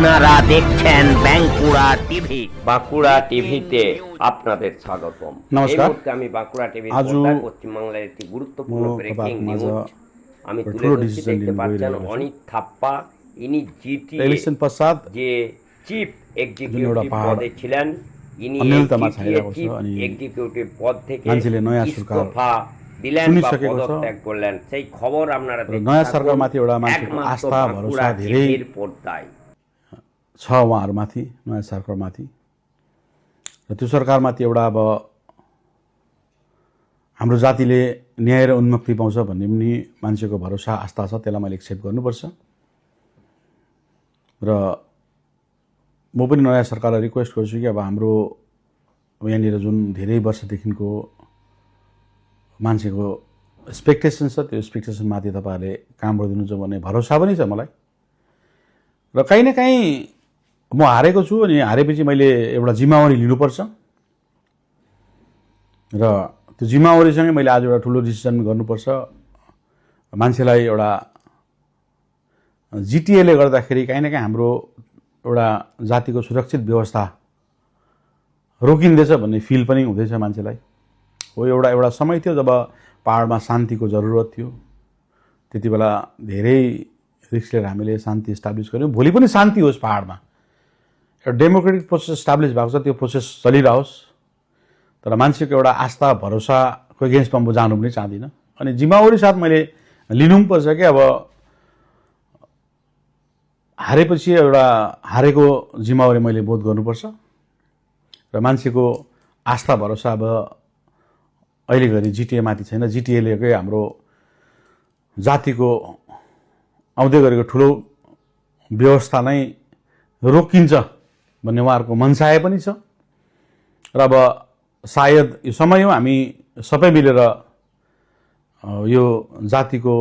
আপনারা দেখছেন বাঁকুড়া টিভি। বাঁকুড়া টিভিতে আপনাদের স্বাগতম। নমস্কার। এই মুহূর্তে আমি বাঁকুড়া টিভির আজও পর্দায় পশ্চিমবাংলার একটি গুরুত্বপূর্ণ ব্রেকিং নিউজ আমি তুলে ধরছি। দেখতে পাচ্ছেন অনিত থাপ্পা, ইনি জিটি इलेक्शन पश्चात যে চিফ जुन एउटा এক্সিকিউটিভ पहाड পদে ছিলেন, ইনি अन्यलतामा छाइरहेको छ চিফ अनि এক্সিকিউটিভ পদ থেকে मान्छेले नयाँ सरकार ইস্তফা দিলেন বা चुनिसकेको छ। পদত্যাগ করলেন। সেই খবর আপনারা र দেখতে नयाँ থাকুন सरकारमाथि एउटा मान्छेको একমাত্র आस्था বাঁকুড়া भरोसा धेरै টিভির পর্দায়। छ उहाँहरूमाथि, नयाँ सरकारमाथि। र त्यो सरकारमाथि एउटा अब हाम्रो जातिले न्याय र उन्मुक्ति पाउँछ भन्ने पनि मान्छेको भरोसा आस्था छ, त्यसलाई मैले एक्सेप्ट गर्नुपर्छ। र म पनि नयाँ सरकारलाई रिक्वेस्ट गर्छु कि अब हाम्रो यहाँनिर जुन धेरै वर्षदेखिको मान्छेको एक्सपेक्टेसन छ, त्यो एक्सपेक्टेसनमाथि तपाईँहरूले काम गरिदिनुहुन्छ भन्ने भरोसा पनि छ मलाई। र कहीँ न कहीँ म हारेको छु, अनि हारेपछि मैले एउटा जिम्मेवारी लिनुपर्छ र त्यो जिम्मेवारीसँगै मैले आज एउटा ठुलो डिसिसन गर्नुपर्छ। मान्छेलाई एउटा जिटिएले गर्दाखेरि कहीँ न कहीँ हाम्रो एउटा जातिको सुरक्षित व्यवस्था रोकिँदैछ भन्ने फिल पनि हुँदैछ मान्छेलाई। हो, एउटा समय थियो जब पहाडमा शान्तिको जरुरत थियो, त्यति बेला धेरै रिस्क लिएर हामीले शान्ति इस्टाब्लिस गऱ्यौँ। भोलि पनि शान्ति होस् पहाडमा, एउटा डेमोक्रेटिक प्रोसेस इस्टाब्लिस भएको छ, त्यो प्रोसेस चलिरहोस्। तर मान्छेको एउटा आस्था भरोसाको एगेन्स्टमा म जानु पनि चाहदिनँ। अनि जिम्मेवारी साथ मैले लिनु पनि पर्छ कि अब हारेपछि एउटा हारेको जिम्मेवारी मैले बोध गर्नुपर्छ। र मान्छेको आस्था भरोसा अब अहिले घरि जिटिएमाथि छैन। जिटिएले हाम्रो जातिको आउँदै गरेको ठुलो व्यवस्था नै रोकिन्छ भन्ने उहाँहरूको मनसाय पनि छ। र अब सायद यो समय हो हामी सबै मिलेर यो जातिको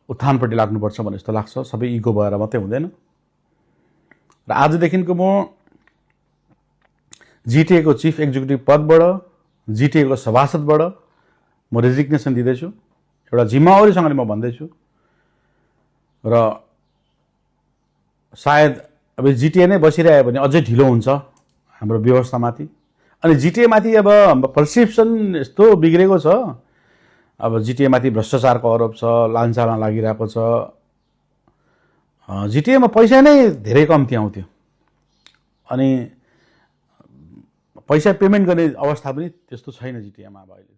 उत्थानपट्टि लाग्नुपर्छ भन्ने जस्तो लाग्छ। सबै इगो भएर मात्रै हुँदैन। र आजदेखिको म जिटिएको चिफ एक्जिक्युटिभ पदबाट, जिटिएको सभासदबाट म रेजिग्नेसन दिँदैछु। एउटा जिम्मेवारीसँगले म भन्दैछु। र सायद अब जिटिए नै बसिरह्यो भने अझै ढिलो हुन्छ हाम्रो व्यवस्थामाथि। अनि जिटिएमाथि अब पर्सेप्सन यस्तो बिग्रेको छ, अब जिटिएमाथि भ्रष्टाचारको आरोप छ, लान्छामा लागिरहेको छ। जिटिएमा पैसा नै धेरै कम्ती आउँथ्यो, अनि पैसा पेमेन्ट गर्ने अवस्था पनि त्यस्तो छैन जिटिएमा अब अहिले।